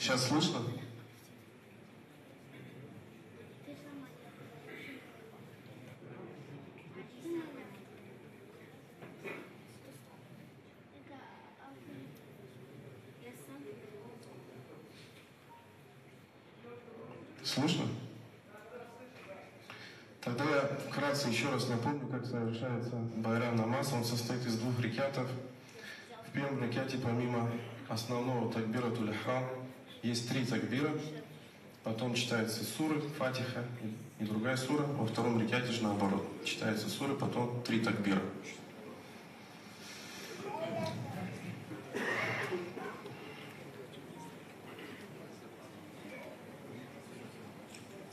Сейчас слышно? Слышно? Тогда я вкратце еще раз напомню, как совершается байрам намаз. Он состоит из 2 рекятов. В первом рекяте помимо основного такбиратуль ихрам есть 3 такбира. Потом читается суры, фатиха и другая сура. Во втором рекяте же наоборот. Читается сура, потом 3 такбира.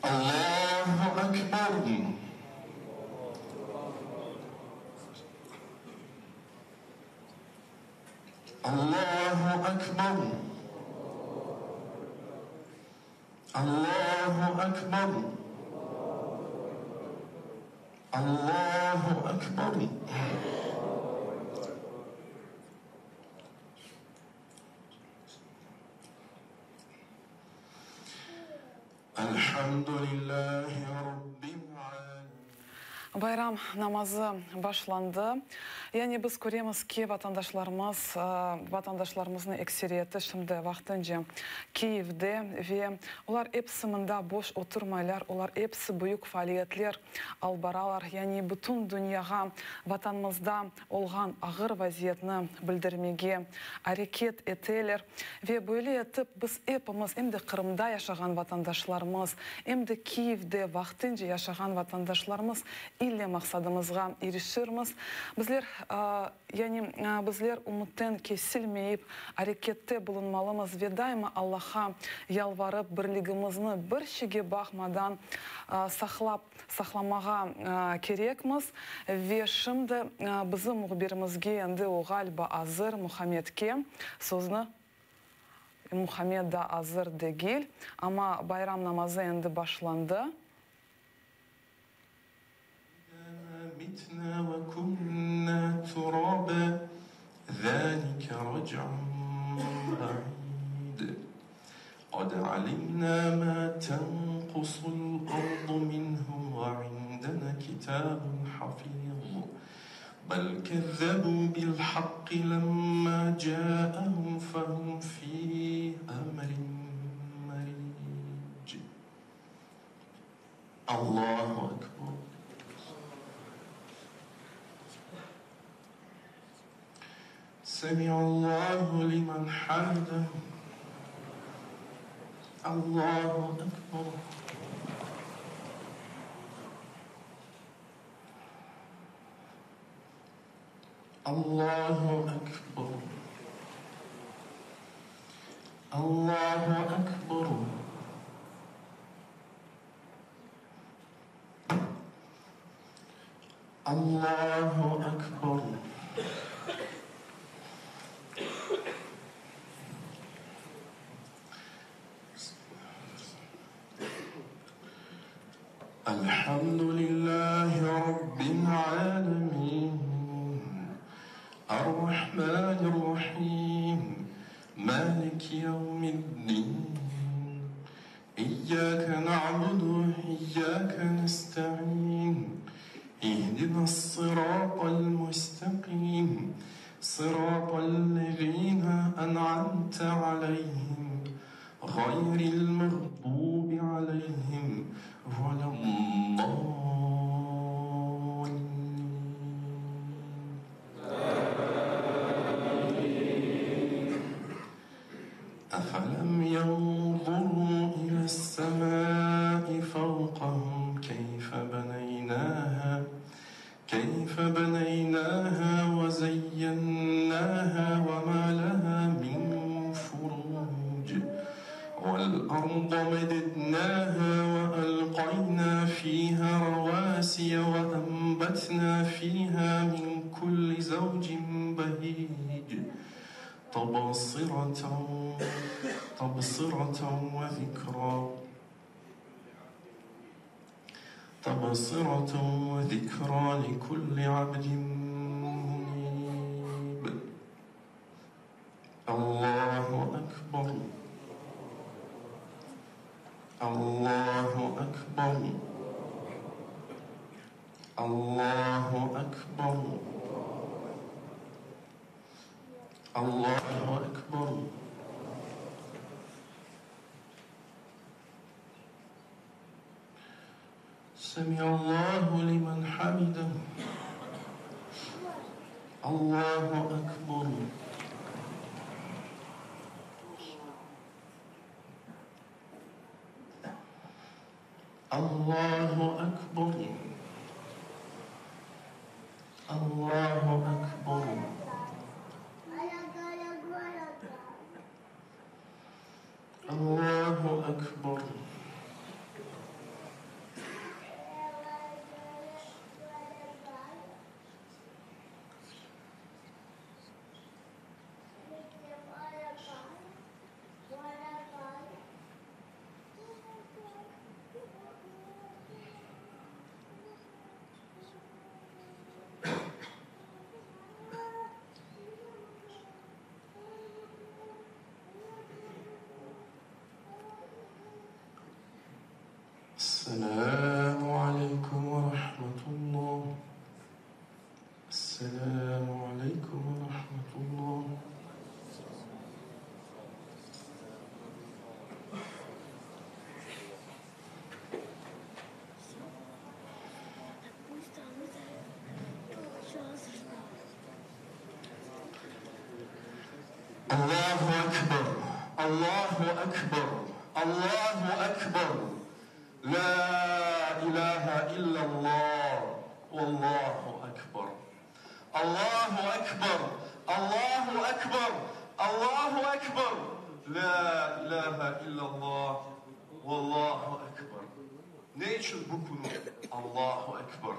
Аллаху Акбар. Аллаху Акбар. Аллаху Акбар. Аллаху Акбар. Alhamdulillahi Rabbil Alamin. Байрам намазы башланды. Яғни біз көреміз ке ватандашларымыздың эксериеті шымды вақтынжы Киевде ве олар эпсімінде бош отырмайлар, олар эпсі бұйық фалиетлер албаралар. Яғни бүтін дүнияға ватанымызда олған ағыр вазиетні білдірмеге әрекет етелер. Ве бөлі етіп біз эпіміз емді Қырымда яшаған ватандашларымыз, емді Киевде вақтынжы яшаған ватандашларымыз илле мақсадымызға ерішірміз. Біздер ұмыттен кесілмейіп, әрекетте бұлынмалымыз ве дайма Аллаха ялварып бірлігімізні бір шеге бақмадан сақламаға керекміз. Ве шымды біздің мұғберімізге енді оғалба азыр Мұхаммедке сөзні Мұхаммед да азыр дегел, ама байрам намазы енді башланды. متنا وكنا ترابا ذلك رجع بعيد قد علمنا ما تنقص الأرض منهم وعندنا كتاب حفيظ بل كذبوا بالحق لما جاءهم فهم في أمر مريج. الله أكبر. سمع الله لمن حمده. الله أكبر. الله أكبر. الله أكبر. الله أكبر. الحمد لله رب العالمين الرحمن الرحيم مالك يوم الدين إياك نعبد وإياك نستعين اهدنا الصراط المستقيم صراط الذين أنعمت عليهم غير المغضوب عليهم ولا الضالين. أفلم ينظروا إلى السماء فوقهم كيف بنيناها وزيناها وما لها من فروج والأرض مددناها وألقينا فيها رواسي وأنبتنا فيها من كل زوج بهيج تبصرة وذكرى لكل عبد منيب. الله أكبر. Allahu Ekber. Allahu Ekber. Allahu Ekber. Semiallahu limen hamidah. Allahu Ekber. Allahu Ekber. Allahu Ekber. Allahu Ekber. السلام عليكم ورحمة الله. السلام عليكم ورحمة الله. الله أكبر. الله أكبر. الله أكبر. لا إله إلا الله والله أكبر. الله أكبر. الله أكبر. الله أكبر. لا إله إلا الله والله أكبر. Ne için bu konu Allahu Ekber?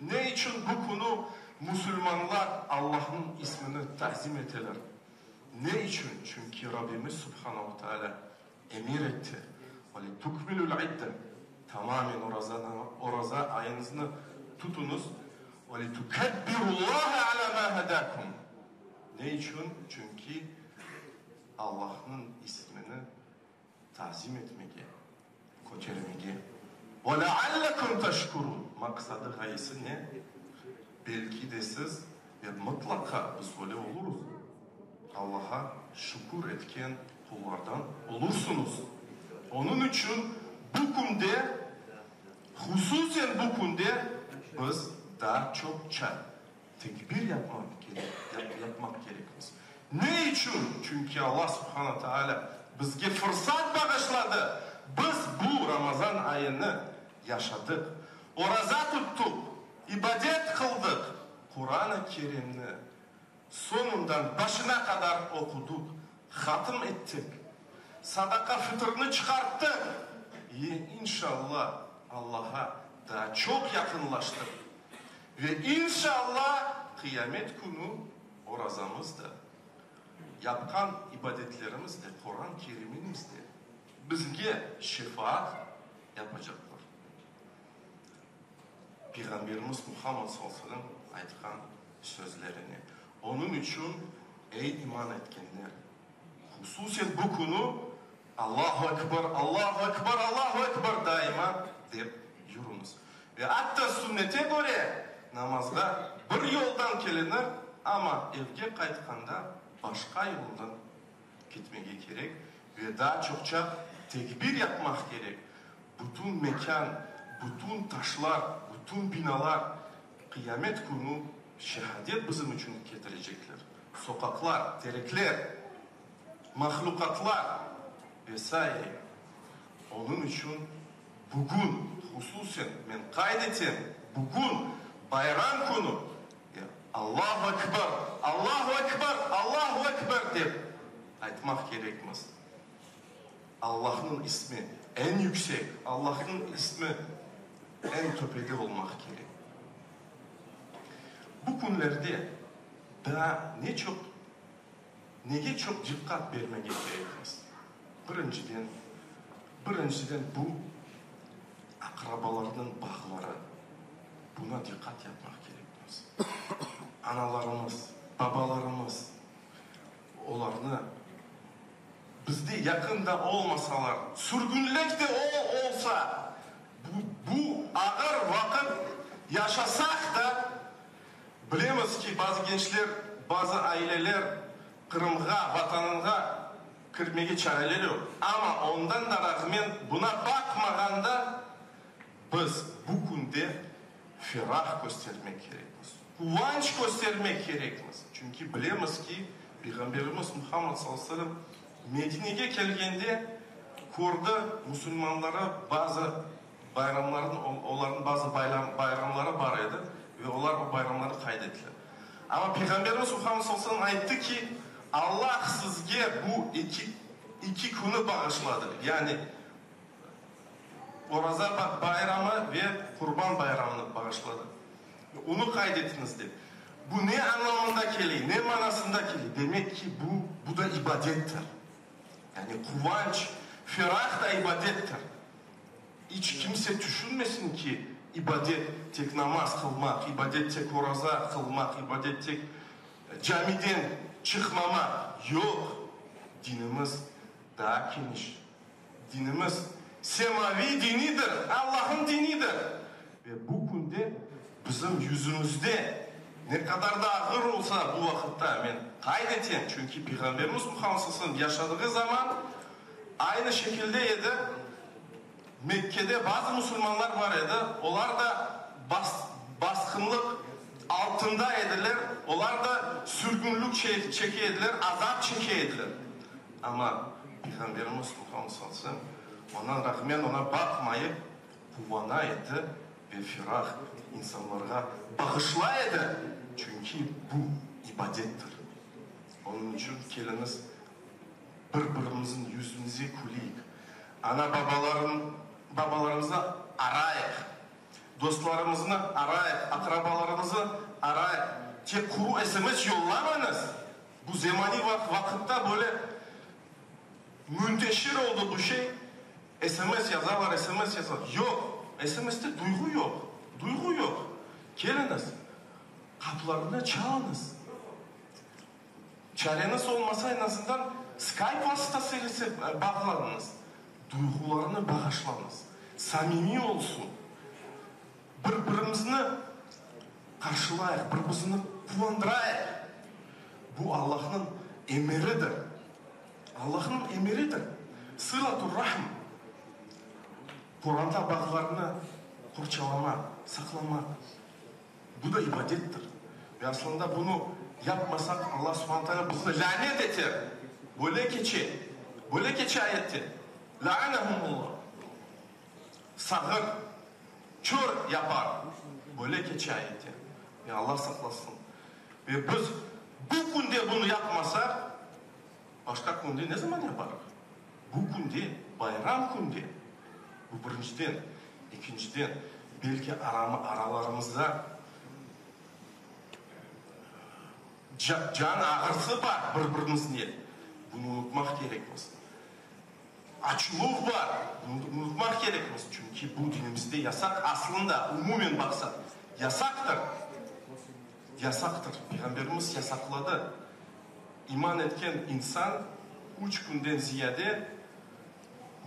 Ne için bu konu Müslümanlar Allah'ın ismini tazim ettiler? Ne için? Çünkü Rabbimiz Subhanahu Teala emir etti. وَلِتُكْمِلُ الْعِدَّةِ Tamamen oraza ayınızı tutunuz. وَلِتُكَبِّرُ اللّٰهَ عَلَى مَا هَدَاكُمْ Ne için? Çünkü Allah'ın ismini tazim etmeye, koçermeye. وَلَعَلَّكُمْ تَشْكُرُونَ Maksadı gayesi ne? Belki de siz ve mutlaka biz öyle oluruz. Allah'a şükür etken kullardan olursunuz. Onun için bu konuda, hususen bu konuda biz daha çokça tekbir yapmak gerekmez. Ne için? Çünkü Allah Subhanahu Teala bizge fırsat bağışladı. Biz bu Ramazan ayını yaşadık. Oraza tuttuk, ibadet kıldık. Kur'an-ı Kerim'ni sonundan başına kadar okuduk, hatım ettik. Sadaka fıtrını çıkarttık. İnşallah Allah'a daha çok yakınlaştık. Ve inşallah kıyamet günü orazamızda, yapkan ibadetlerimizde, Kur'an-ı Kerim'imizde bizge şefaat yapacaklar. Peygamberimiz Muhammed sallallahu aleyhi ve sellem aytkan sözlerini. Onun için ey iman etkenler, hususen bu konu Allahu Ekber, Allahu Ekber, Allahu Ekber daima deyip yürünüz. Ve hatta sünnete göre namazda bir yoldan gelinir ama evge kaytkanda başka yoldan gitmeye gerek ve daha çokça tekbir yapmak gerek. Bütün mekan, bütün taşlar, bütün binalar kıyamet günü şehadet bizim için getirecekler. Sokaklar, terekler, mahlukatlar vesaire. Onun için bugün hususen ben kaydetim, bugün bayram günü Allahu Ekber, Allahu Ekber, Allahu Ekber deyip aytmak gerekmez. Allah'ın ismi en yüksek, Allah'ın ismi en tepede olmak gerek. Bu konularda daha neye çok dikkat vermeye gerekmez. Birinciden bu akrabalarının bağları, buna dikkat yapmak gerekmez. Analarımız, babalarımız, onlarını bizde yakında olmasalar, sürgünlük de olsa, bu ağır vakit yaşasak da bilemiz ki bazı gençler, bazı aileler Kırım'a, vatanına kirmege çareleri yok. Ama ondan da rağmen buna bakmaganda biz bu günde ferah göstermek gerekmiz. Kıvanç göstermek gerekmiz. Çünkü bilemiz ki Peygamberimiz Muhammed sallallahu aleyhi ve sellem Medine'ye geldiğinde kurdu Müslümanlara bazı bayramların, onların bazı bayramları var idi ve onlar o bayramları kaydettiler. Ama Peygamberimiz Muhammed sallallahu aleyhi ve sellem ayıttı ki Allah sizge bu iki günü bağışladı. Yani Ramazan bayramı ve Kurban bayramını bağışladı. Onu kaydettiniz dedi. Bu ne anlamında geliyor, ne manasında geliyor? Demek ki bu da ibadettir. Yani kıvanç, ferah da ibadettir. Hiç kimse düşünmesin ki ibadet tek namaz kılmak, ibadet tek oraza kılmak, ibadet tek camiden çıkmamak. Yok. Dinimiz daha geniş. Dinimiz semavi dinidir. Allah'ın dinidir. Ve bu günde bizim yüzümüzde ne kadar da ağır olsa bu vakitte ben kaydettim. Çünkü Peygamberimiz Muhammed sallallahu aleyhi ve sellem yaşadığı zaman aynı şekildeydi. Mekke'de bazı Müslümanlar var idi. Onlar da baskınlık altındaydılar. Onlar da sürgünlük çekiyediler, azap çekiyediler. Ama Peygamberimiz Muhammed sallallahu aleyhi ve sellem ona rağmen ona bakmayıp kuvvanaydı ve ferah insanlara bağışlaydı. Çünkü bu ibadettir. Onun için geliniz birbirimizin yüzümüze kuluyuk. Ana babalarımızı arayık. Dostlarımızı arayık. Akrabalarımızı arayık. Tek kuru SMS yollamanız. Bu zamani vakitte böyle münteşir oldu bu şey. SMS yazarlar, SMS yazarlar. Yok. SMS'te duygu yok. Duygu yok. Geliniz. Kapılarına çalınız. Çareniz olmasa en azından Skype vasıtasıyla bağlanınız. Duygularını bağışlanız. Samimi olsun. Birbirimizni karşılayık, birbirimizni kuvandırayık. Bu Allah'ın emridir. Allah'ın emridir. Sılatur rahm. Kur'an'da bağlarını kurçalamak, saklamak. Bu da ibadettir. Ve aslında bunu yapmasak Allah subhanahu teala bizi lanet eder. Böyle geçe ayette. La'anehumullah. Sağır, kör yapar. Böyle geçe ayette. Ya Allah saklasın. Ve biz bu günde bunu yapmasak başka günde ne zaman yaparız? Bu günde, bayram günde. Bu birinciden. İkinciden belki aralarımızda can ağrısı var birbirimizle. Bunu unutmak gerekmez. Açlık var. Bunu unutmak gerekmez. Çünkü bu dinimizde yasak aslında umumen baksak yasaktır. Yasaktır. Peygamberimiz yasakladı. İman etken insan 3 günden ziyade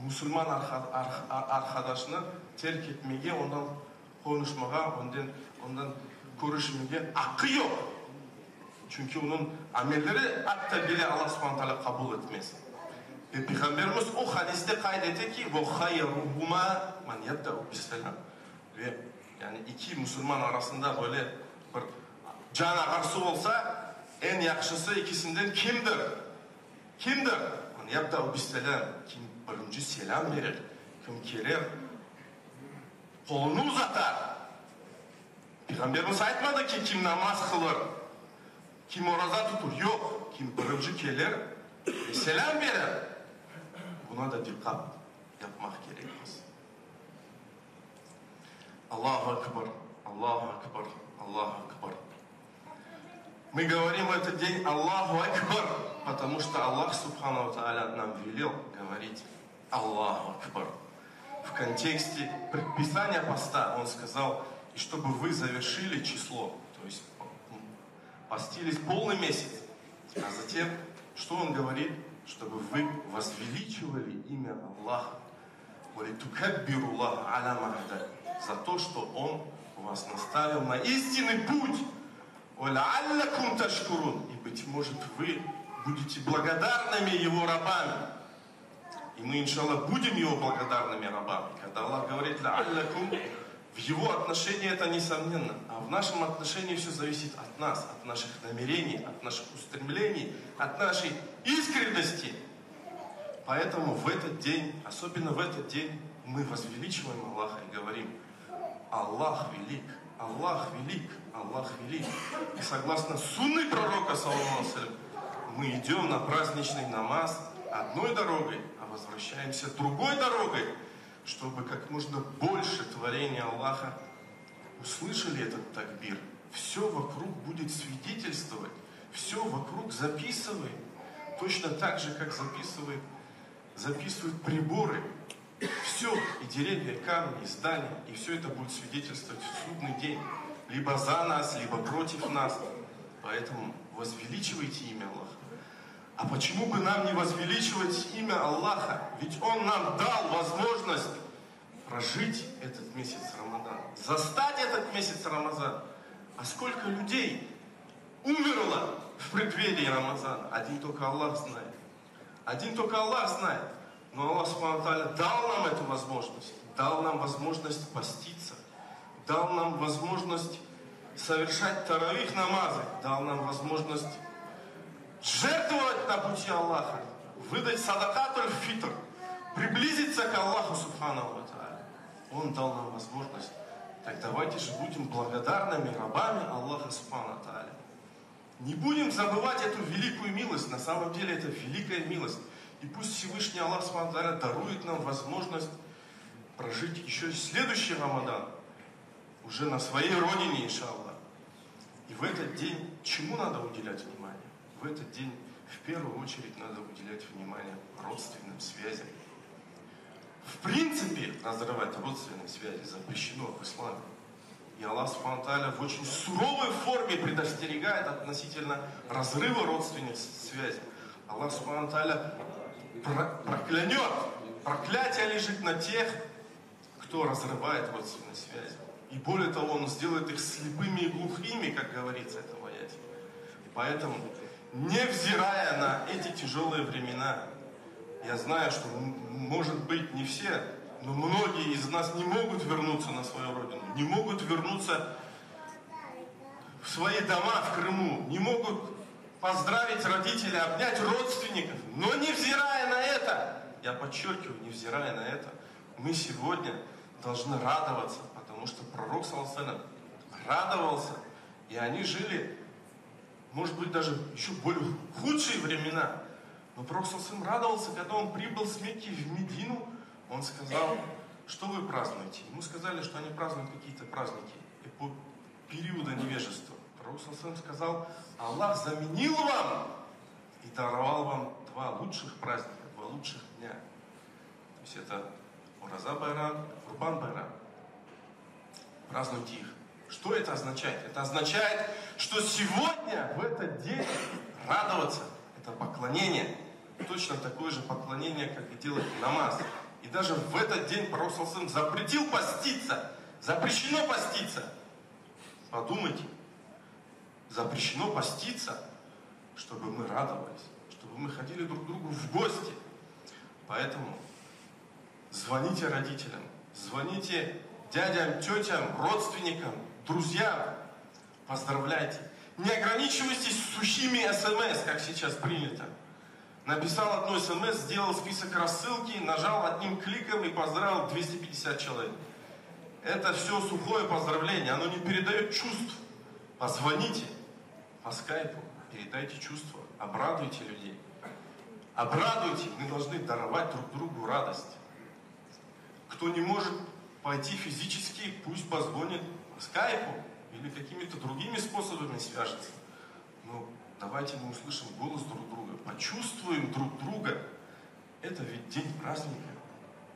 Müslüman arkadaşını terk etmeye, ondan konuşmaya, ondan görüşmeye hakkı yok. Çünkü onun amelleri hatta bile Allah subhanahu teala kabul etmez. Ve Peygamberimiz o hadiste kaydetti ki وَخَيْرُهُمَا مَنْ يَبْدَعُ بِالسَّلَامِ ve yani iki Müslüman arasında böyle bir can ağrısı olsa en yakışısı ikisinden kimdir? Kimdir? مَنْ يَبْدَعُ بِالسَّلَامِ kim birinci selam verir? Kim gelir? Kolunu uzatar. Peygamberimiz aytmadı ki kim namaz kılır? Kim oraza tutur? Yok. Kim birinci gelir? Selam verir. Buna da dikkat yapmak gerekmez. Allahu Ekber, Allahu Ekber, Allahu Ekber. Мы говорим в этот день Аллаху Акбар, потому что Аллах Субхану Тааля нам велел говорить Аллаху Акбар. В контексте предписания поста он сказал, и чтобы вы завершили число, то есть постились полный месяц, а затем, что он говорит, чтобы вы возвеличивали имя Аллаха. «Валитукаббируллаха аля ма хадакум», за то, что Он вас наставил на истинный путь. «Валяллякум ташкурун», и, быть может, вы будете благодарными Его рабами. И мы, иншаллах, будем Его благодарными рабами. Когда Аллах говорит «ляллякум», в Его отношении это несомненно. А в нашем отношении все зависит от нас, от наших намерений, от наших устремлений, от нашей искренности. Поэтому в этот день, особенно в этот день, мы возвеличиваем Аллаха и говорим: Аллах велик, Аллах велик, Аллах велик. И согласно сунны пророка, саллаллаху алейхи ва саллям, мы идем на праздничный намаз одной дорогой, а возвращаемся другой дорогой, чтобы как можно больше творения Аллаха услышали этот такбир. Все вокруг будет свидетельствовать, все вокруг записывает, точно так же, как записывают приборы. Все, и деревья, и камни, и здания, и все это будет свидетельствовать в судный день. Либо за нас, либо против нас. Поэтому возвеличивайте имя Аллаха. А почему бы нам не возвеличивать имя Аллаха? Ведь Он нам дал возможность прожить этот месяц Рамадан, застать этот месяц Рамазан. А сколько людей умерло в преддверии Рамазана? Один только Аллах знает. Один только Аллах знает. Но Аллах Субхану ва Тааля дал нам эту возможность. Дал нам возможность поститься. Дал нам возможность совершать таравих намазы. Дал нам возможность жертвовать на пути Аллаха. Выдать садакатуль фитр. Приблизиться к Аллаху Субхану ва Тааля. Он дал нам возможность. Так давайте же будем благодарными рабами Аллаха Субхану ва Тааля. Не будем забывать эту великую милость. На самом деле это великая милость. И пусть Всевышний Аллах Субхану ва Тааля дарует нам возможность прожить еще следующий Рамадан. Уже на своей родине, иншаллах. И в этот день чему надо уделять внимание? В этот день в первую очередь надо уделять внимание родственным связям. В принципе, разрывать родственные связи запрещено в исламе. И Аллах Субхану ва Тааля в очень суровой форме предостерегает относительно разрыва родственных связей. Аллах Субхану ва Тааля проклянет. Проклятие лежит на тех, кто разрывает родственные связи. И более того, Он сделает их слепыми и глухими, как говорится в этом аяте. И поэтому, невзирая на эти тяжелые времена, я знаю, что, может быть, не все, но многие из нас не могут вернуться на свою родину, не могут вернуться в свои дома в Крыму, не могут поздравить родителей, обнять родственников. Но невзирая на это, я подчеркиваю, невзирая на это, мы сегодня должны радоваться, потому что пророк, саллаллаху алейхи ва саллям, радовался, и они жили, может быть, даже еще более худшие времена. Но пророк, саллаллаху алейхи ва саллям, радовался, когда он прибыл с Мекки в Медину. Он сказал: что вы празднуете? Ему сказали, что они празднуют какие-то праздники периода невежества. Пророк, саллаллаху алейхи ва саллям, сказал: Аллах заменил вам и даровал вам два лучших праздника, два лучших дня. То есть это Ураза Байрам, Курбан Байрам. Празднуйте их. Что это означает? Это означает, что сегодня, в этот день, радоваться – это поклонение. Точно такое же поклонение, как и делать намаз. И даже в этот день пророк саллаллаху алейхи ва саллям запретил поститься. Запрещено поститься. Подумайте. Запрещено поститься, чтобы мы радовались, чтобы мы ходили друг к другу в гости. Поэтому звоните родителям, звоните дядям, тетям, родственникам, друзьям, поздравляйте. Не ограничивайтесь сухими смс, как сейчас принято. Написал одну смс, сделал список рассылки, нажал одним кликом и поздравил 250 человек. Это все сухое поздравление, оно не передает чувств. Позвоните по скайпу, передайте чувства, обрадуйте людей. Обрадуйте, мы должны даровать друг другу радость. Кто не может пойти физически, пусть позвонит по скайпу или какими-то другими способами свяжется. Но давайте мы услышим голос друг друга, почувствуем друг друга. Это ведь день праздника,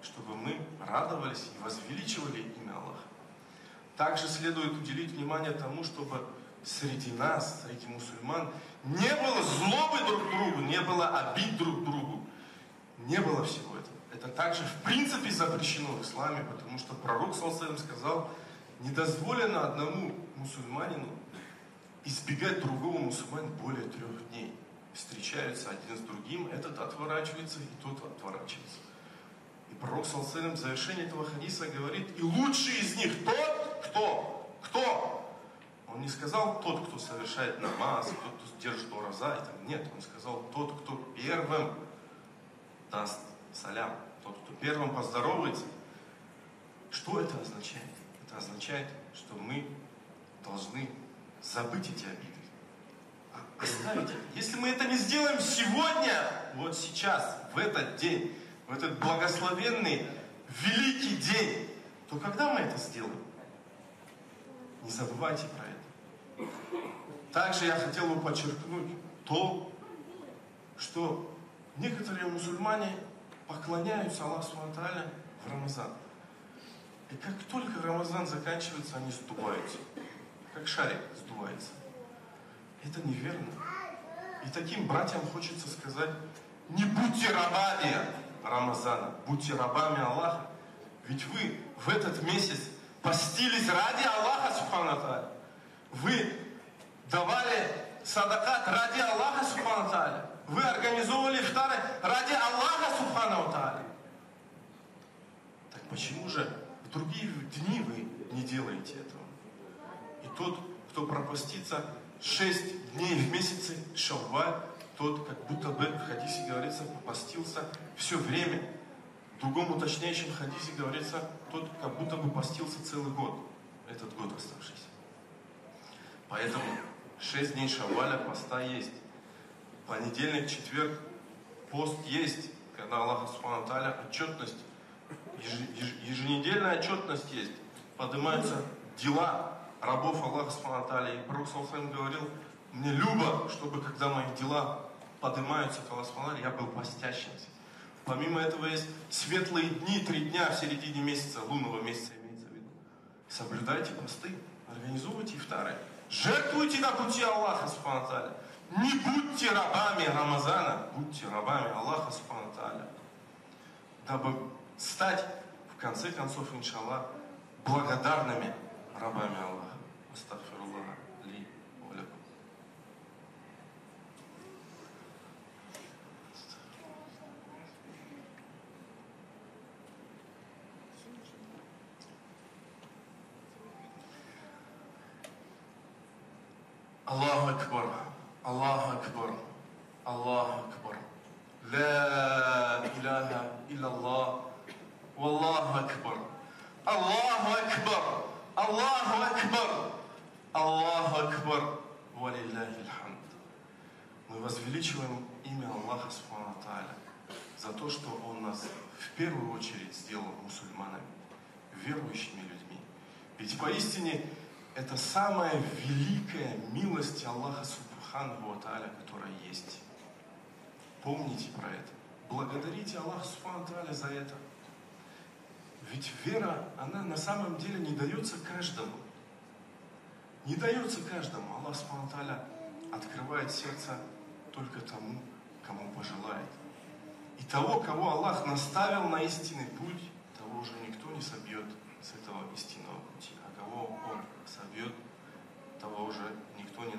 чтобы мы радовались и возвеличивали имя Аллаха. Также следует уделить внимание тому, чтобы среди нас, среди мусульман, не было злобы друг к другу, не было обид друг к другу, Не было всего этого. Это также в принципе запрещено в исламе, потому что пророк ﷺ сказал, недозволено одному мусульманину избегать другого мусульманина более 3 дней. Встречаются один с другим, этот отворачивается и тот отворачивается. И пророк ﷺ в завершении этого хадиса говорит, и лучший из них тот, кто? Он не сказал тот, кто совершает намаз, тот, кто держит ураза. Нет, он сказал тот, кто первым даст салям, тот, кто первым поздоровается. Что это означает? Это означает, что мы должны забыть эти обиды. Оставить их. Если мы это не сделаем сегодня, вот сейчас, в этот день, в этот благословенный, великий день, то когда мы это сделаем? Не забывайте про это. Также я хотел бы подчеркнуть то, что некоторые мусульмане поклоняются Аллаху Субхану ва Тааля в Рамазан. И как только Рамазан заканчивается, они сдуваются. Как шарик сдувается. Это неверно. И таким братьям хочется сказать, не будьте рабами Рамазана, будьте рабами Аллаха. Ведь вы в этот месяц постились ради Аллаха Субхану ва Тааля. Вы давали садакат ради Аллаха Субхану ва Тааля. Вы организовывали ифтары ради Аллаха Субхану ва Тааля. Так почему же в другие дни вы не делаете этого? И тот, кто пропастится 6 дней в месяце Шавваль, тот, как будто бы в хадисе говорится, попастился все время. В другом уточняющем хадисе говорится, тот, как будто бы постился целый год, этот год оставшийся. Поэтому 6 дней Шавваля поста есть. Понедельник, четверг, пост есть, когда Аллах Субхану ва Тааля отчетность, еженедельная отчетность есть. Поднимаются дела рабов Аллаха Субхану ва Тааля. И пророк ﷺ говорил, мне любо, чтобы когда мои дела поднимаются к Аллаху Субхану ва Тааля, я был постящимся. Помимо этого есть светлые дни, 3 дня в середине месяца, лунного месяца имеется в виду. Соблюдайте посты, организуйте ифтары, жертвуйте на пути Аллаха Субхану ва Тааля. Не будьте рабами Рамазана, будьте рабами Аллаха Субхану ва Тааля. Дабы стать, в конце концов, иншаллах, благодарными рабами Аллаха. Астагфируллах ли ва лякум. Аллаху акбар, Аллаху акбар, Аллаху акбар. Ла иляха илляллах, валлаху акбар. Аллаху акбар, Аллаху акбар, Аллаху акбар, валиллахи алхамд. Мы возвеличиваем имя Аллаха Субхану ва Тааля за то, что Он нас в первую очередь сделал мусульманами, верующими людьми. Ведь поистине это самая великая милость Аллаха Субхану ва Тааля, которая есть. Помните про это. Благодарите Аллаха Субхану ва Тааля за это. Ведь вера, она на самом деле не дается каждому. Не дается каждому. Аллах Субхану ва Тааля открывает сердце только тому, кому пожелает. И того, кого Аллах наставил на истинный путь, того уже никто не собьет с этого истинного пути. А кого Он собьет, того уже никто не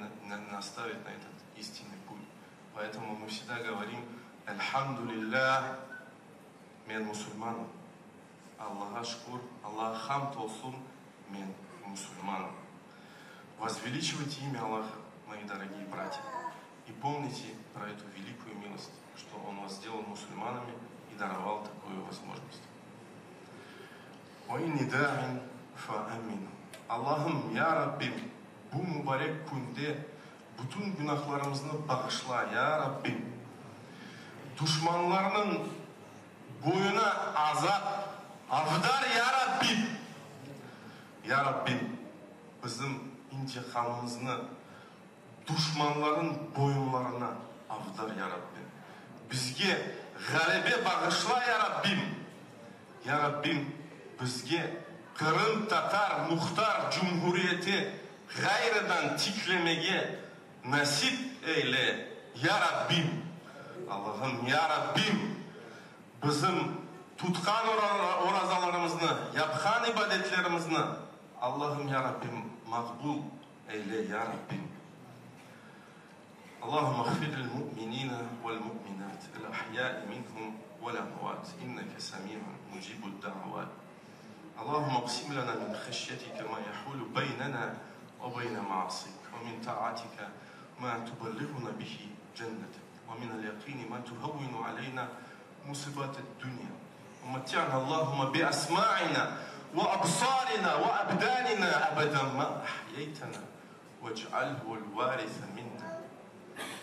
наставит на этот истинный путь. Поэтому мы всегда говорим «Альхамду лилля мен мусульманом». Аллаха шкур, Аллах хамд олсун мен мусульманом. Возвеличивайте имя Аллаха, мои дорогие братья, и помните про эту великую милость, что Он вас сделал мусульманами и даровал такую возможность. وَإِنِّ دَاعٍ فَأَمِّنُ. Аллахым, я Раббим, bu mübarek günde bütün günahlarımızı bağışla ya Rabbim. Düşmanlarının boyuna azap, avdar ya Rabbim. Ya Rabbim, bizim intikamımızı düşmanların boyunlarına avdar ya Rabbim. Bizge galebe bağışla ya Rabbim. Ya Rabbim, bizge Kırım Tatar Muhtar Cumhuriyeti gayrıdan tiklemeye nasip eyle ya Rabbim. Allah'ım ya Rabbim, bizim tutkan orazalarımızı, yapkan ibadetlerimizi Allah'ım ya Rabbim makbul eyle ya Rabbim. Allahümme gfirlil mu'minina vel mu'minat el ahya'i minhum vel amvat inneke semi'un mucibud da'avat. Allahümme qsim lana min khashyatika ma yahulu beynena ve beyne ma'asik ve min ta'atika ma tuballighuna bihi cennetek ve min al-yaqini ma tuhawwinu aleyna musibat ad-dunya. ومتعنا اللهم بأسماعنا وأبصارنا وأبداننا أبدا ما أحييتنا واجعله الوارث منا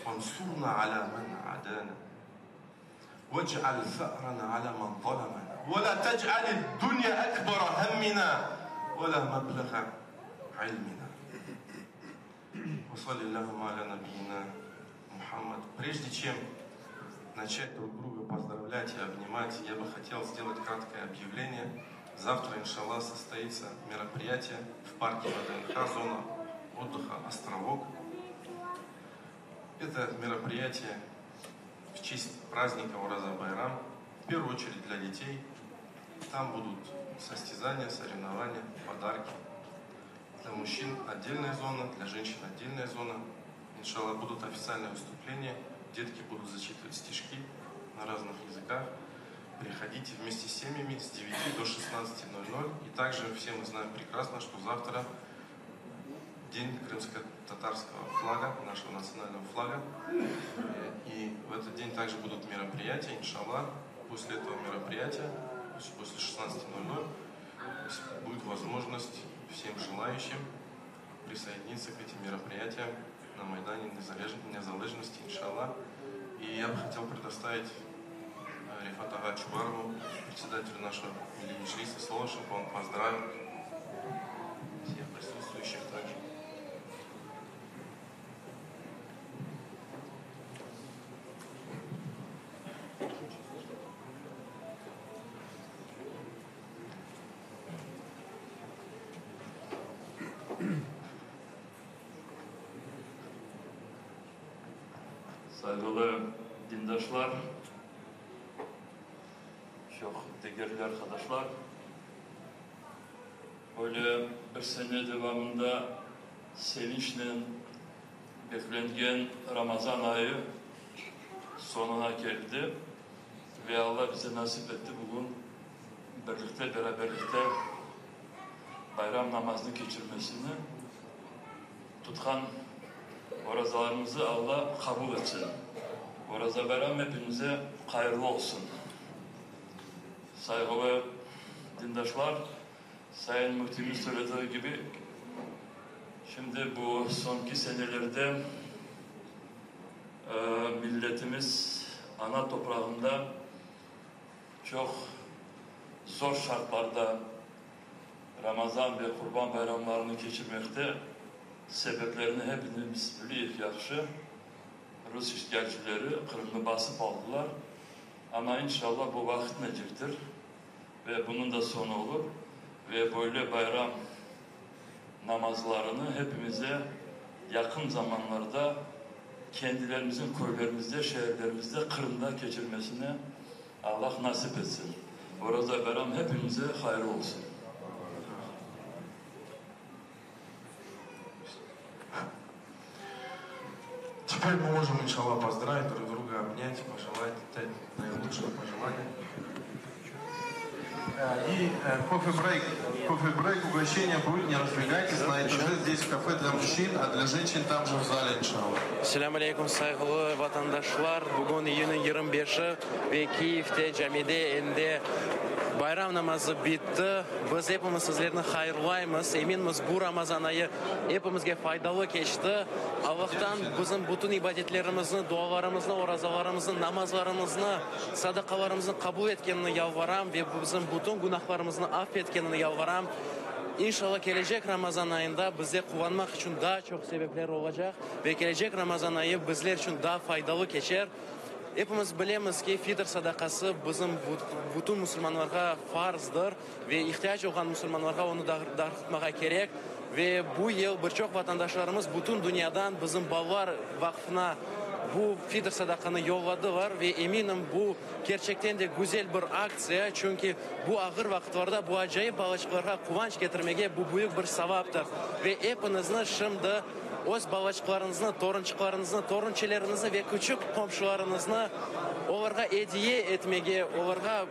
وانصرنا على من عادانا واجعل ثأرنا على من ظلمنا ولا تجعل الدنيا أكبر همنا ولا مبلغ علمنا وصلى اللهم على نبينا Мухаммад. Прежде чем начать друг друга поздравлять и обнимать, я бы хотел сделать краткое объявление. Завтра, иншаллах, состоится мероприятие в парке ВДНХ, зона отдыха «Островок». Это мероприятие в честь праздника Ураза Байрам, в первую очередь для детей. Там будут состязания, соревнования, подарки. Для мужчин отдельная зона, для женщин отдельная зона. Иншаллах, будут официальные выступления. Детки будут зачитывать стишки на разных языках. Приходите вместе с семьями с 9 до 16:00. И также все мы знаем прекрасно, что завтра день крымско-татарского флага, нашего национального флага. И в этот день также будут мероприятия, иншаллах. После этого мероприятия, после 16:00, будет возможность всем желающим присоединиться к этим мероприятиям на Майдане Незалежности, иншаллах. И я бы хотел предоставить Рифату Ага Чубарову, председателю нашего милли-меджлиса, слово, чтобы он поздравил всех присутствующих также. Saygılı dindaşlar, çok değerli arkadaşlar, böyle bir sene devamında sevinçle beklenen Ramazan ayı sonuna geldi ve Allah bize nasip etti bugün beraberlikte bayram namazını geçirmesini. Tutkan orazalarımızı Allah kabul etsin. Oraza bayram hepimize hayırlı olsun. Saygılı dindaşlar, Sayın Müftimiz söylediği gibi şimdi bu sonki senelerde milletimiz ana toprağında çok zor şartlarda Ramazan ve Kurban bayramlarını geçirmekte. Sebeplerini hepimiz biliyoruz yaxşı. Rus işgalcileri Kırım'ı basıp aldılar. Ama inşallah bu vakit neciktir. Ve bunun da sonu olur. Ve böyle bayram namazlarını hepimize yakın zamanlarda kendilerimizin köylerimizde, şehirlerimizde, Kırım'da geçirmesini Allah nasip etsin. Orada bayram hepimize hayırlı olsun. Теперь мы можем, иншаллах, поздравить друг друга, обнять, пожелать наилучшего пожелания. И кофе-брейк, угощение будет, не разбегайтесь, на этаже здесь кафе для мужчин, а для женщин там же в зале, иншаллах. Assalamu alaikum saygılı vatandaşlar. Bugün iyinin 25'i ve Kiyev'te camide endi bayram namazı bitti. Biz hepimiz sizlerini hayırlayımız. Eminimiz bu Ramazan ayı hepimizge faydalı geçti. Allah'tan bizim bütün ibadetlerimizni, dualarımızı, orazalarımızı, namazlarımızı, sadakalarımızı kabul etkenini yalvaram ve bizim bütün günahlarımızı affetkenini yalvaram. İnşallah gelecek Ramazan ayında bize kullanmak için daha çok sebepler olacak ve gelecek Ramazan ayı bizler için daha faydalı geçer. Hepimiz bilemiz ki fitr sadakası bizim bütün Müslümanlara farzdır ve ihtiyaç olan Müslümanlara onu dağıtmaya gerek. Ve bu yıl birçok vatandaşlarımız bütün dünyadan bizim Ballar Vakfı'na bu fidir sadakını yolladılar ve eminim bu gerçekten de güzel bir aksiya. Çünkü bu ağır vaktlarda bu acayip balıkçılara kıvanç getirmeye bu büyük bir sevaptır. Ve hepinizni şimdi öz balıkçılarınızı, torunçularınızı, torunçelerinizi ve küçük komşularınızı onlara hediye etmeye, onlara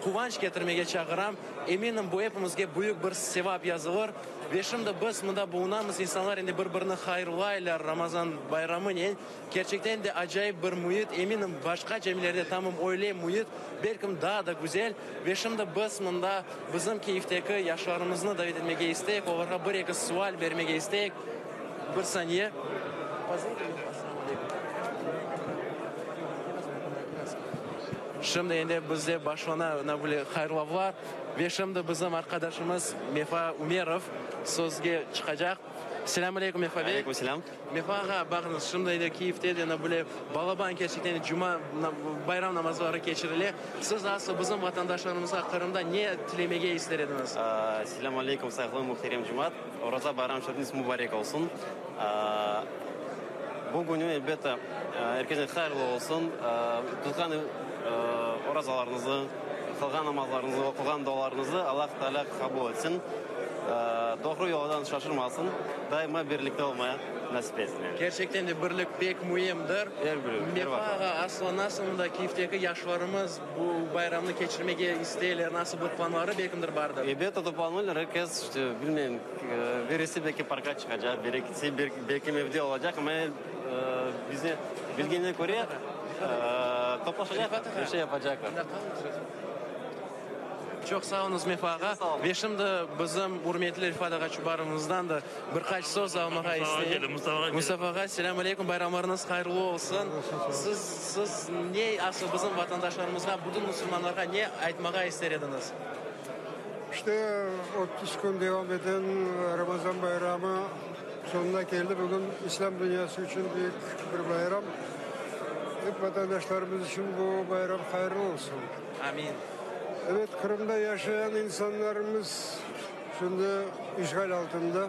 kıvanç getirmeye çağıram. Eminim bu hepimizge büyük bir sevap yazılır. Ve şimdi biz bunda bulunamız insanlar indi birbirini hayırlaylar Ramazan bayramının. Gerçekten de acayip bir muhit. Eminim başka cemilerde tamam öyle muhit. Belki daha da güzel. Ve şimdi biz bunda bizim Kiev'teki yaşlarımızı davet etmeye isteyik. Onlara bir iki sual vermeye isteyik. Bir saniye. Şimdi endi bizde başlana böyle hayırlar ve şimdi bizim arkadaşımız Mefa Umerov sözge çıkacak. Selamun aleyküm Mefa Bey. Aleyküm selam. Mefa'a bakınız şimdi de Kiev'te de böyle Balaban gerçekten Cuma bayram namazları geçirilir. Siz aslında bizim vatandaşlarımıza Kırım'da ne dilemeye isterdiniz? Selamun aleyküm saygılı muhterem Cemaat. Orada bayram şerifiniz mübarek olsun. Bugün elbette herkesin hayırlı olsun. Tutkan orazalarınızı, kılgan namazlarınızı, okugan dualarınızı Allah Teala kabul etsin. Doğru yoldan şaşırmasın. Daima birlikte olmaya nasip etsin. Gerçekten de birlik pek mühimdir. Mefa'a aslında nasıl da Kiev'teki yaşlarımız bu bayramını geçirmeye isteyenler nasıl bir planları belki vardır. Elbette toplanmalar herkes işte bilmeyin birisi belki parka çıkacak, belki evde olacak ama bize bildiğine göre toplaşacak, bir şey yapacaklar. Çok sağ olunuz Mefa'a. Ve şimdi bizim hürmetli Rifat Ağa Çubarımızdan da birkaç söz almaya istedim. Mustafa Ağa, selamun aleyküm, bayramlarınız hayırlı olsun. Siz ne asıl bizim vatandaşlarımıza, bütün Müslümanlara ne aytmaya isterdiniz? İşte 30 gün devam eden Ramazan bayramı sonuna geldi. Bugün İslam dünyası için büyük bir bayram. Hep vatandaşlarımız için bu bayram hayırlı olsun. Amin. Evet, Kırım'da yaşayan insanlarımız şimdi işgal altında,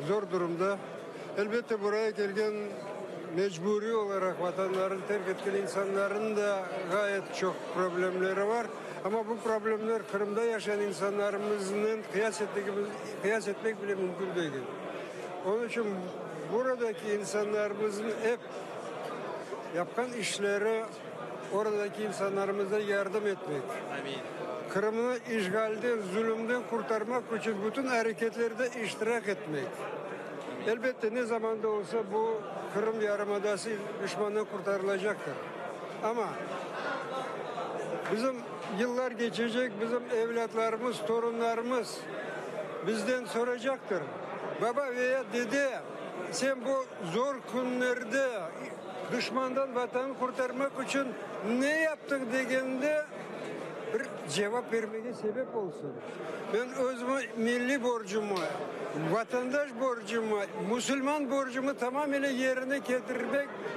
zor durumda. Elbette buraya gelgen mecburi olarak vatanlarını terk etken insanların da gayet çok problemleri var. Ama bu problemler Kırım'da yaşayan insanlarımızın kıyas etmek bile mümkün değil. Onun için buradaki insanlarımızın hep yapkan işleri oradaki insanlarımıza yardım etmek. Amin. Kırım'ı işgalden, zulümden kurtarmak için bütün hareketlerde iştirak etmek. Elbette ne zaman da olsa bu Kırım Yarımadası düşmandan kurtarılacaktır. Ama bizim yıllar geçecek, bizim evlatlarımız, torunlarımız bizden soracaktır. Baba veya dede, sen bu zor günlerde düşmandan vatanı kurtarmak için ne yaptın dediğinde bir cevap vermeye sebep olsun. Ben özümü milli borcumu, vatandaş borcumu, Müslüman borcumu tamamıyla yerine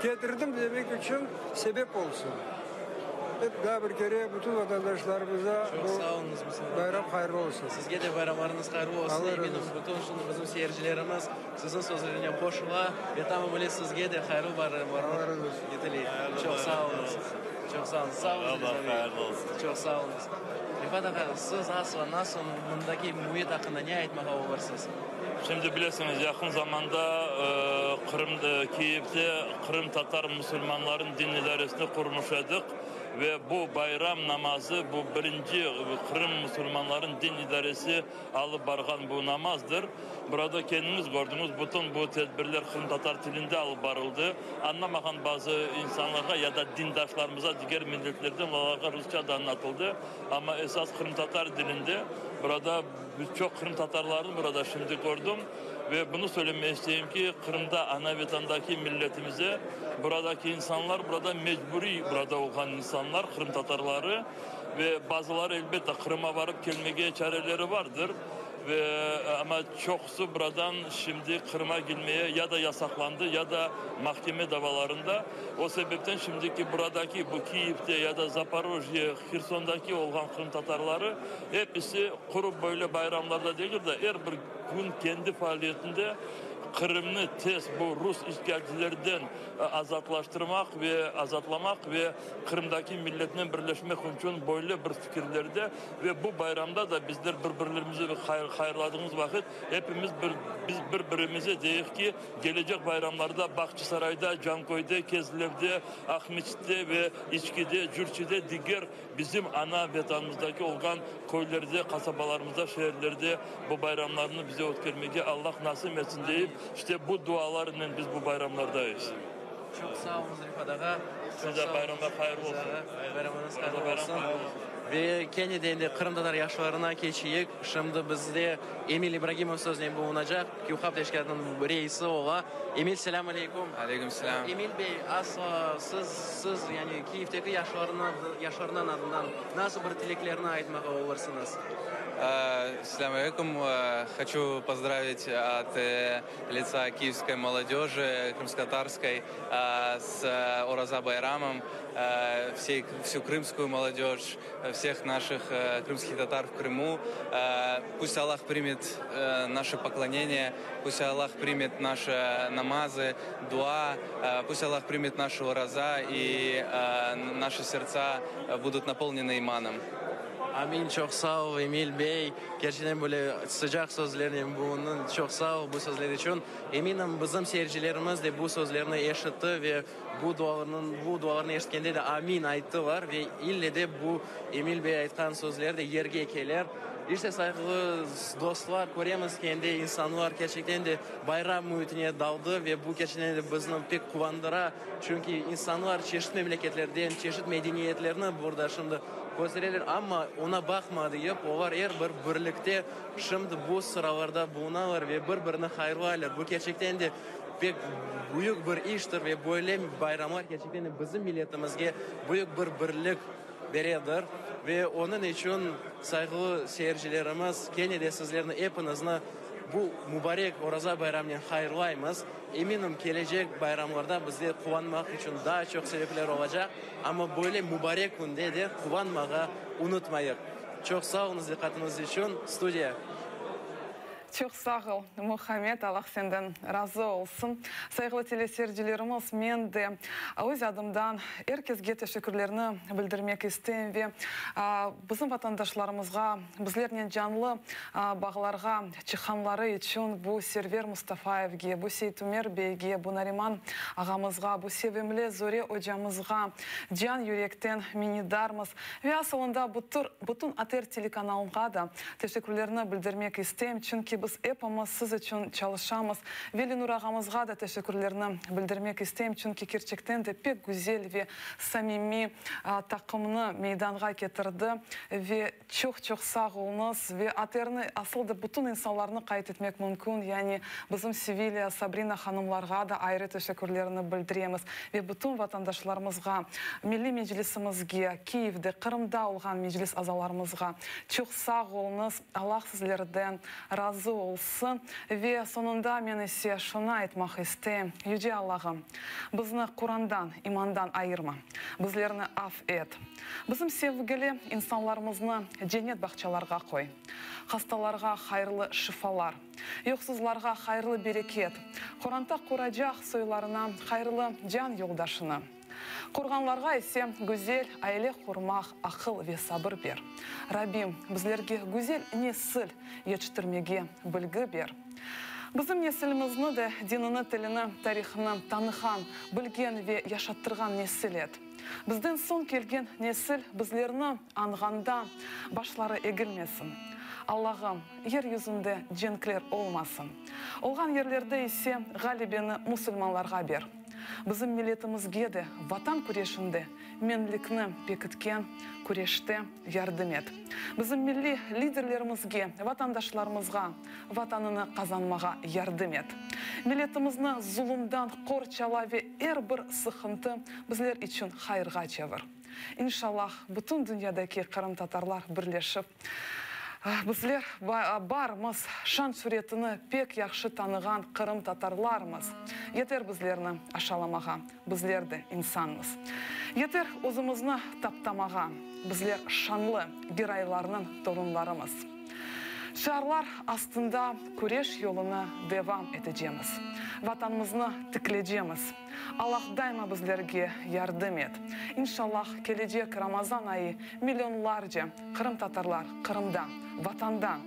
getirdim demek için sebep olsun. Hep daha bir kere bütün vatandaşlarımıza bu bayram hayırlı olsun. Sizge de bayramlarınız hayırlı olsun. Eminim bütün şimdi bizim seyircilerimiz sizin sözlerine koşula ve tamamıyla sizge de hayırlı bayramlar yetili. Çok sağ olunuz. Çok sağ olun. Sağ olun. Çok sağ olun. Rifat Ağa, siz aslında nasıl bundaki muhit hakkında ne aytmaya olursunuz? Şimdi bilirsiniz yakın zamanda Kiev'de Kırım Tatar Müslümanların din idaresini kurmuş edik. Ve bu bayram namazı bu birinci Kırım Müslümanların din idaresi alıp bargan bu namazdır. Burada kendiniz gördünüz bütün bu tedbirler Kırım Tatar dilinde alıp barıldı. Anlamayan bazı insanlara ya da dindaşlarımıza diğer milletlerden onlara Rusça da anlatıldı. Ama esas Kırım Tatar dilinde burada birçok Kırım Tatarlarını burada şimdi gördüm. Ve bunu söylemeye isteyeyim ki Kırım'da ana vatandaki milletimize buradaki insanlar burada mecburi burada olan insanlar Kırım Tatarları ve bazıları elbette Kırım'a varıp gelmeye çareleri vardır. Ama çoksu buradan şimdi Kırım'a girmeye ya da yasaklandı ya da mahkeme davalarında. O sebepten şimdiki buradaki bu Kiev'de ya da Zaporojye, Kherson'daki olan Kırım Tatarları hepsi kurup böyle bayramlarda değil de her bir gün kendi faaliyetinde Kırım'ı tez bu Rus işgalcilerden azatlaştırmak ve azatlamak ve Kırım'daki milletinin birleşmek için böyle bir fikirlerde ve bu bayramda da bizler birbirlerimizi hayırladığımız vakit hepimiz biz birbirimize deyik ki gelecek bayramlarda Bahçesaray'da, Cankoy'da, Kezlev'de, Ahmet'te ve İçki'de, Cürçü'de diğer bizim ana vatanımızdaki olgan köylerde, kasabalarımızda, şehirlerde bu bayramlarını bize ötkermeye Allah nasip etsin deyip işte bu dualarla biz bu bayramlardayız. Çok sağ olun Rifat Ağa. Size bayramlar hayırlı olsun. Bayramınız hayırlı olsun. Ve kendiden de Kırım Tatar yaşlarına geçeyik. Şimdi bizde Emil İbrahimov sözüne bulunacak. Kiyuhap Teşkilatı'nın reisi ola. Emil, selamun aleyküm. Aleyküm selam. Emil Bey, asla siz yani Kiyev'teki yaşlarından adından nasıl bir tileklerini aytmağa olursunuz? Ассаляму алейкум. Хочу поздравить от лица киевской молодежи, крымско-татарской, с Ораза Байрамом, всю крымскую молодежь, всех наших крымских татар в Крыму. Пусть Аллах примет наше поклонение, пусть Аллах примет наши намазы, дуа, пусть Аллах примет нашу Ораза и наши сердца будут наполнены иманом. Amin, çok sağ ol Emil Bey. Gerçekten böyle sıcak sözlerin bunun çok sağ ol bu sözler için. Eminim bizim seyircilerimiz de bu sözlerini eşitti ve bu dualarını eşitkende de amin ayttılar ve ille de bu Emil Bey aytkan sözleri de yerge ekeler. İşte saygılı dostlar, görüyoruz kendi insanlar gerçekten de bayram muhitine daldı ve bu gerçekten de bizni pek kuvandıra. Çünkü insanlar çeşitli memleketlerden, çeşitli medeniyetlerini burada şimdi gösterirler ama ona bakmadı yap. Onlar her bir birlikte şimdi bu sıralarda bulunalar ve birbirini hayırlarlar. Bu gerçekten de pek büyük bir iştir ve böyle bayramlar gerçekten de bizim milletimizge büyük bir birlik veredir. Ve onun için saygılı seyircilerimiz, gene de sizlerin hepinizini bu mübarek Oraza bayramını hayırlayımız. Eminim gelecek bayramlarda bizde kuvanmak için daha çok sebepler olacak. Ama böyle mübarek günde de kuvanmağı unutmayın. Çok sağ olun dikkatiniz için. Stüdyo. Çok sağ ol Muhammed, Allah senden razı olsun. Saygılı teleseyircilerimiz, men de öz adımdan herkesге teşekkürlerini bildirmek istedim ve bizim vatandaşlarımızga, bizlerden canlı bağlarga çıkanları için bu Server Mustafayev'ge, bu Seyit Ömer Bey'ge, bu Nariman ağamızga, bu sevimli Zore hocamızga can yürekten minnedarmız ve aslında bütün Ater telekanalına da teşekkürlerini bildirmek istedim. Çünkü biz hepimiz siz için çalışamız. Velinur ağamızga da teşekkürlerini bildirmek istedim. Çünkü gerçekten de pek güzel ve samimi takımını meydana getirdi. Ve çok sağ olunuz. Ve Ater'ni aslında bütün insanlarını kayıt etmek mümkün. Yani bizim Sevilya, Sabrina hanımlarga da ayrı teşekkürlerini bildiremiz. Ve bütün vatandaşlarımızga, Milli Meclisimizge, Kiyev'de, Kırım'da olan meclis azalarımızga çok sağ olunuz. Allah sizlerden razı olsun ve sonunda men ise şunu aytmak isteyim. Yüce Allah'ım, bizni Kur'an'dan, imandan ayırma. Bizlerini af et. Bizim sevgili insanlarımızı cennet bahçelerine koy. Hastalarga hayırlı şifalar, yoksuzlarga hayırlı bereket, Kur'an'da kuracak soylarına hayırlı can yoldaşını. Kurganlarga ise güzel aile kurmak, akıl ve sabır ber. Rabbim bizlerge güzel nesil yetiştirmege bilgi ber. Bizim nesilimizni de dinini, tilini, tarixini tanıhan, bilgen ve yaşattırgan nesil et. Bizden son kelgen nesil bizlerini anğanda başları egilmesin. Allah'ım yeryüzünde cenkler olmasın. Olgan yerlerde ise galibini Müslümanlarga ber. Bizim milletimizge de vatan kureşinde menlikni bekitken kureşte yardım et. Bizim milli liderlerimizge, vatandaşlarımızga vatanını kazanmağa yardım et. Milletimizni zulümden korçala ve her bir sıkıntı bizler için hayırga çevir. İnşallah bütün dünyadaki Kırım Tatarlar birleşip bizler barımız, şan suretini pek yaxşı tanıgan Kırım Tatarlarımız. Yeter bizlerini aşalamağa, bizler de insanız. Yeter özümüzni taptamağa, bizler şanlı giraylarının torunlarımız. Şarlar astında kureş yoluna devam edeceğimiz. Vatanımızı tikleyeceğimiz. Allah daima bizlerge yardım et. İnşallah gelecek Ramazan ayı milyonlarca Kırım Tatarlar Kırım'dan, vatandan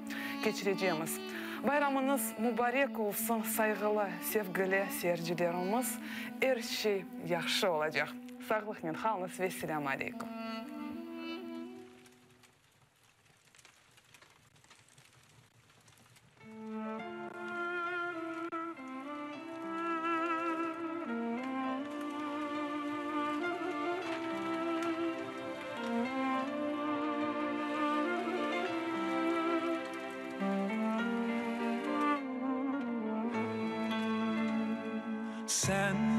geçireceğimiz. Bayramınız mübarek olsun saygılı, sevgili seyircilerimiz. Her şey yaxşı olacak. Sağlıkla kalınız ve selamun aleyküm. Sen